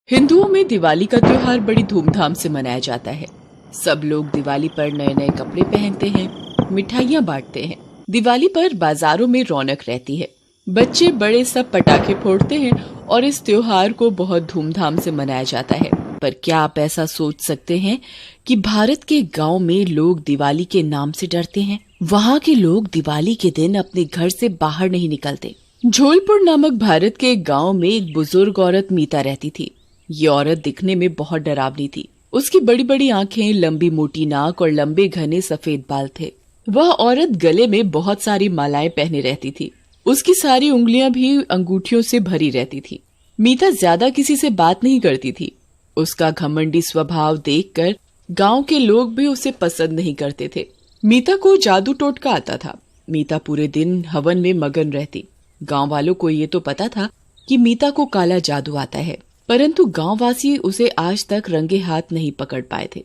हिंदुओं में दिवाली का त्योहार बड़ी धूमधाम से मनाया जाता है। सब लोग दिवाली पर नए नए कपड़े पहनते हैं, मिठाइयाँ बांटते हैं। दिवाली पर बाजारों में रौनक रहती है। बच्चे बड़े सब पटाखे फोड़ते हैं और इस त्योहार को बहुत धूमधाम से मनाया जाता है। पर क्या आप ऐसा सोच सकते हैं कि भारत के गांव में लोग दिवाली के नाम से डरते हैं? वहाँ के लोग दिवाली के दिन अपने घर से बाहर नहीं निकलते। झोलपुर नामक भारत के एक गांव में एक बुजुर्ग औरत मीता रहती थी। ये औरत दिखने में बहुत डरावनी थी। उसकी बड़ी बड़ी आंखें, लंबी मोटी नाक और लंबे घने सफेद बाल थे। वह औरत गले में बहुत सारी मालाएं पहने रहती थी। उसकी सारी उंगलियां भी अंगूठियों से भरी रहती थी। मीता ज्यादा किसी से बात नहीं करती थी। उसका घमंडी स्वभाव देखकर गांव के लोग भी उसे पसंद नहीं करते थे। मीता को जादू टोटका आता था। मीता पूरे दिन हवन में मगन रहती। गांव वालों को ये तो पता था कि मीता को काला जादू आता है, परंतु गांववासी उसे आज तक रंगे हाथ नहीं पकड़ पाए थे।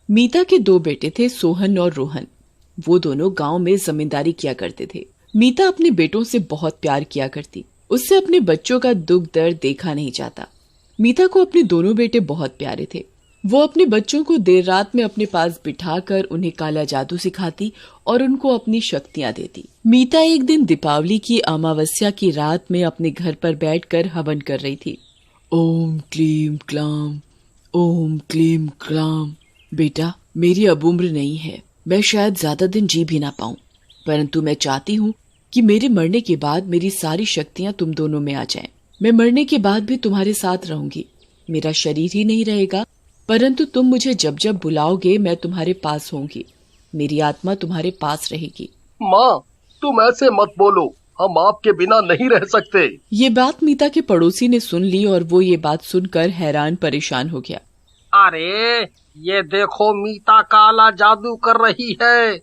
मीता के दो बेटे थे, सोहन और रोहन। वो दोनों गांव में जमींदारी किया करते थे। मीता अपने बेटों से बहुत प्यार किया करती। उससे अपने बच्चों का दुख दर्द देखा नहीं जाता। मीता को अपने दोनों बेटे बहुत प्यारे थे। वो अपने बच्चों को देर रात में अपने पास बिठाकर उन्हें काला जादू सिखाती और उनको अपनी शक्तियां देती। मीता एक दिन दीपावली की अमावस्या की रात में अपने घर पर बैठकर हवन कर रही थी। ओम क्लीम क्लाम, ओम क्लीम क्लाम। बेटा, मेरी अब उम्र नहीं है। मैं शायद ज्यादा दिन जी भी ना पाऊं, परंतु मैं चाहती हूँ कि मेरे मरने के बाद मेरी सारी शक्तियाँ तुम दोनों में आ जाएं। मैं मरने के बाद भी तुम्हारे साथ रहूंगी। मेरा शरीर ही नहीं रहेगा, परंतु तुम मुझे जब जब बुलाओगे मैं तुम्हारे पास होंगी। मेरी आत्मा तुम्हारे पास रहेगी। माँ, तुम ऐसे मत बोलो। हम आपके बिना नहीं रह सकते। ये बात मीता के पड़ोसी ने सुन ली और वो ये बात सुनकर हैरान परेशान हो गया। अरे, ये देखो, मीता काला जादू कर रही है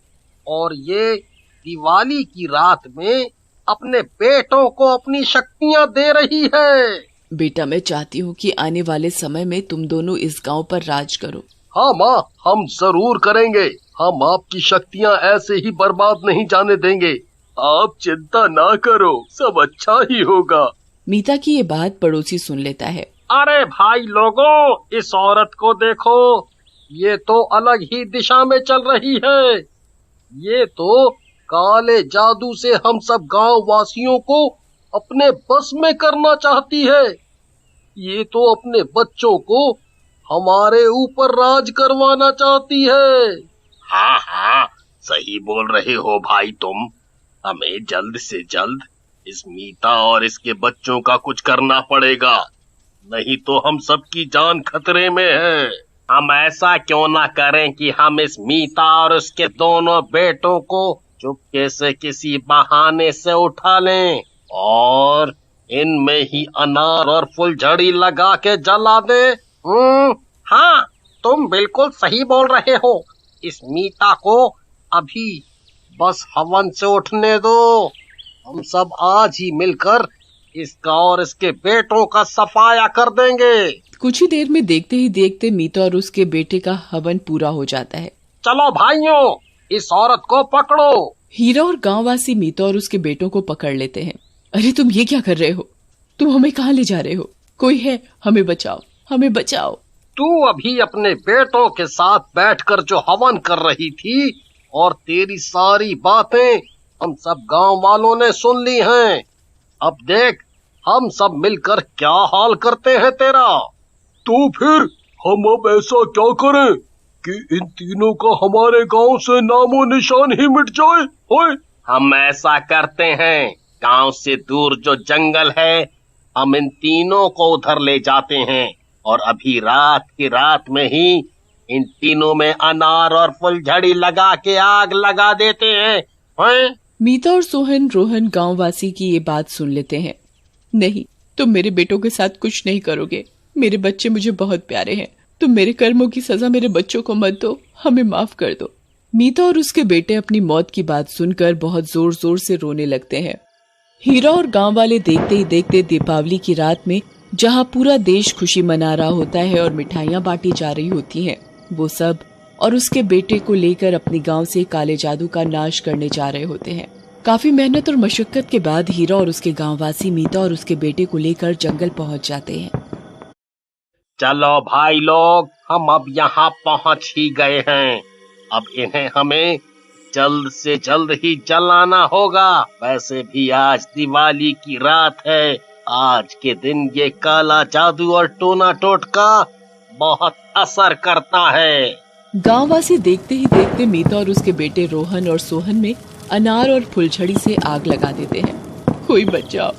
और ये दिवाली की रात में अपने बेटों को अपनी शक्तियाँ दे रही है। बेटा, मैं चाहती हूँ कि आने वाले समय में तुम दोनों इस गांव पर राज करो। हाँ माँ, हम जरूर करेंगे। हम आपकी शक्तियाँ ऐसे ही बर्बाद नहीं जाने देंगे। आप चिंता ना करो, सब अच्छा ही होगा। मीता की ये बात पड़ोसी सुन लेता है। अरे भाई लोगों, इस औरत को देखो, ये तो अलग ही दिशा में चल रही है। ये तो काले जादू से हम सब गांव वासियों को अपने बस में करना चाहती है। ये तो अपने बच्चों को हमारे ऊपर राज करवाना चाहती है। हाँ हाँ, सही बोल रहे हो भाई तुम। हमें जल्द से जल्द इस मीता और इसके बच्चों का कुछ करना पड़ेगा, नहीं तो हम सबकी जान खतरे में है। हम ऐसा क्यों ना करें कि हम इस मीता और उसके दोनों बेटों को चुपके से किसी बहाने से उठा लें और इनमें ही अनार और फुलझड़ी लगा के जला दें। हाँ, तुम बिल्कुल सही बोल रहे हो। इस मीता को अभी बस हवन से उठने दो। हम सब आज ही मिलकर इसका और इसके बेटों का सफाया कर देंगे। कुछ ही देर में देखते ही देखते मीता और उसके बेटे का हवन पूरा हो जाता है। चलो भाइयों, इस औरत को पकड़ो। हीरा और गांववासी मीता और उसके बेटों को पकड़ लेते हैं। अरे तुम ये क्या कर रहे हो? तुम हमें कहाँ ले जा रहे हो? कोई है, हमें बचाओ, हमें बचाओ। तू अभी अपने बेटों के साथ बैठकर जो हवन कर रही थी और तेरी सारी बातें हम सब गांव वालों ने सुन ली हैं। अब देख, हम सब मिलकर क्या हाल करते हैं तेरा। तो फिर हम अब ऐसा क्या करें कि इन तीनों का हमारे गांव से नामो निशान ही मिट जाए? होए? हम ऐसा करते हैं, गांव से दूर जो जंगल है, हम इन तीनों को उधर ले जाते हैं और अभी रात की रात में ही इन तीनों में अनार और फुलझड़ी लगा के आग लगा देते हैं। हैं? मीता और सोहन, रोहन गांववासी की ये बात सुन लेते हैं। नहीं, तुम मेरे बेटों के साथ कुछ नहीं करोगे। मेरे बच्चे मुझे बहुत प्यारे हैं। तुम मेरे कर्मों की सजा मेरे बच्चों को मत दो, हमें माफ कर दो। मीता और उसके बेटे अपनी मौत की बात सुनकर बहुत जोर जोर से रोने लगते हैं। हीरा और गांव वाले देखते ही देखते दीपावली की रात में, जहां पूरा देश खुशी मना रहा होता है और मिठाइयां बांटी जा रही होती हैं, वो सब और उसके बेटे को लेकर अपने गांव से काले जादू का नाश करने जा रहे होते हैं। काफी मेहनत और मशक्कत के बाद हीरा और उसके गांववासी मीता और उसके बेटे को लेकर जंगल पहुंच जाते हैं। चलो भाई लोग, हम अब यहाँ पहुँच ही गए हैं। अब इन्हें हमें जल्द से जल्द ही जलाना होगा। वैसे भी आज दिवाली की रात है। आज के दिन ये काला जादू और टोना टोटका बहुत असर करता है। गांववासी देखते ही देखते मीता और उसके बेटे रोहन और सोहन में अनार और फुलझड़ी से आग लगा देते हैं। कोई बचाओ,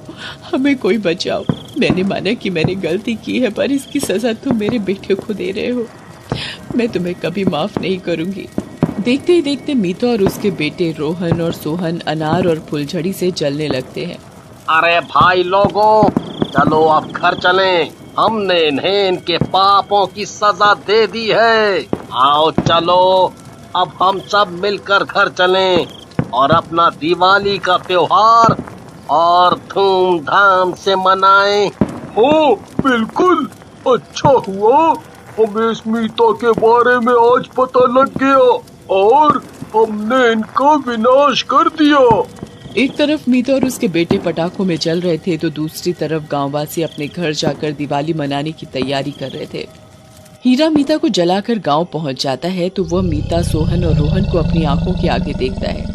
हमें कोई बचाओ। मैंने माना कि मैंने गलती की है, पर इसकी सजा तुम मेरे बेटे को दे रहे हो। मैं तुम्हें कभी माफ नहीं करूंगी। देखते ही देखते मीता और उसके बेटे रोहन और सोहन अनार और फुलझड़ी से जलने लगते हैं। अरे भाई लोगों, चलो अब घर चलें। हमने इन्हें इनके पापों की सजा दे दी है। आओ चलो, अब हम सब मिलकर घर चलें और अपना दिवाली का त्योहार और धूमधाम से मनाएं। हाँ बिल्कुल, अच्छा हुआ हमें मीता के बारे में आज पता लग गया और हमने इनका विनाश कर दिया। एक तरफ मीता और उसके बेटे पटाखों में जल रहे थे तो दूसरी तरफ गांववासी अपने घर जाकर दिवाली मनाने की तैयारी कर रहे थे। हीरा मीता को जलाकर गांव पहुंच जाता है तो वह मीता, सोहन और रोहन को अपनी आंखों के आगे देखता है।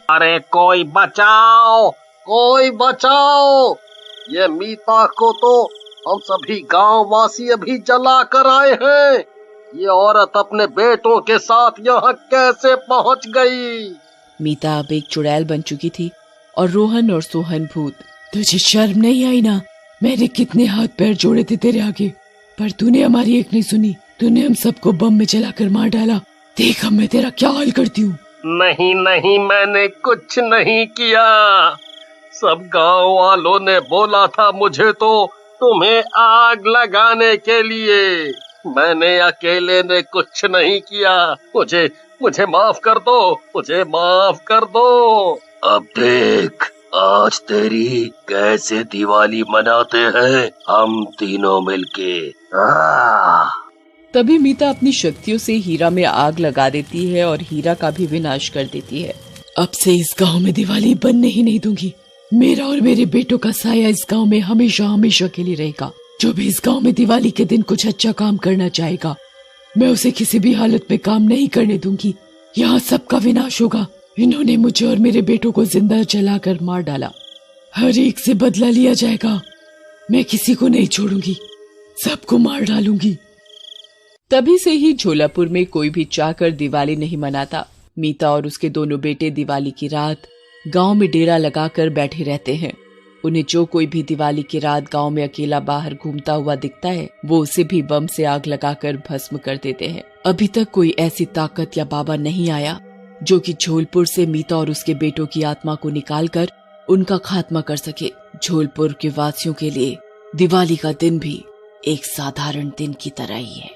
अरे कोई बचाओ, कोई बचाओ! ये मीता को तो हम सभी गांव वासी अभी जला कर आए हैं। ये औरत अपने बेटों के साथ यहाँ कैसे पहुँच गई? मीता अब एक चुड़ैल बन चुकी थी और रोहन और सोहन भूत। तुझे शर्म नहीं आई ना? मैंने कितने हाथ पैर जोड़े थे तेरे आगे, पर तूने हमारी एक नहीं सुनी। तूने हम सबको बम में जलाकर मार डाला। देख अब मैं तेरा क्या हाल करती हूँ। नहीं नहीं, मैंने कुछ नहीं किया। सब गांव वालों ने बोला था मुझे तो तुम्हें आग लगाने के लिए। मैंने अकेले ने कुछ नहीं किया। मुझे माफ कर दो, मुझे माफ कर दो। अब देख आज तेरी कैसे दिवाली मनाते हैं हम तीनों मिलके। तभी मीता अपनी शक्तियों से हीरा में आग लगा देती है और हीरा का भी विनाश कर देती है। अब से इस गांव में दिवाली बनने ही नहीं दूंगी। मेरा और मेरे बेटों का साया इस गांव में हमेशा हमेशा के लिए रहेगा। जो भी इस गांव में दिवाली के दिन कुछ अच्छा काम करना चाहेगा, मैं उसे किसी भी हालत में काम नहीं करने दूंगी। यहाँ सबका विनाश होगा। इन्होंने मुझे और मेरे बेटों को जिंदा जलाकर मार डाला। हर एक से बदला लिया जाएगा। मैं किसी को नहीं छोड़ूंगी, सबको मार डालूंगी। तभी से ही झोलापुर में कोई भी चाहकर दिवाली नहीं मनाता। मीता और उसके दोनों बेटे दिवाली की रात गांव में डेरा लगाकर बैठे रहते हैं। उन्हें जो कोई भी दिवाली की रात गांव में अकेला बाहर घूमता हुआ दिखता है, वो उसे भी बम से आग लगाकर भस्म कर देते हैं। अभी तक कोई ऐसी ताकत या बाबा नहीं आया जो कि झोलपुर से मीता और उसके बेटों की आत्मा को निकालकर उनका खात्मा कर सके। झोलपुर के वासियों के लिए दिवाली का दिन भी एक साधारण दिन की तरह ही है।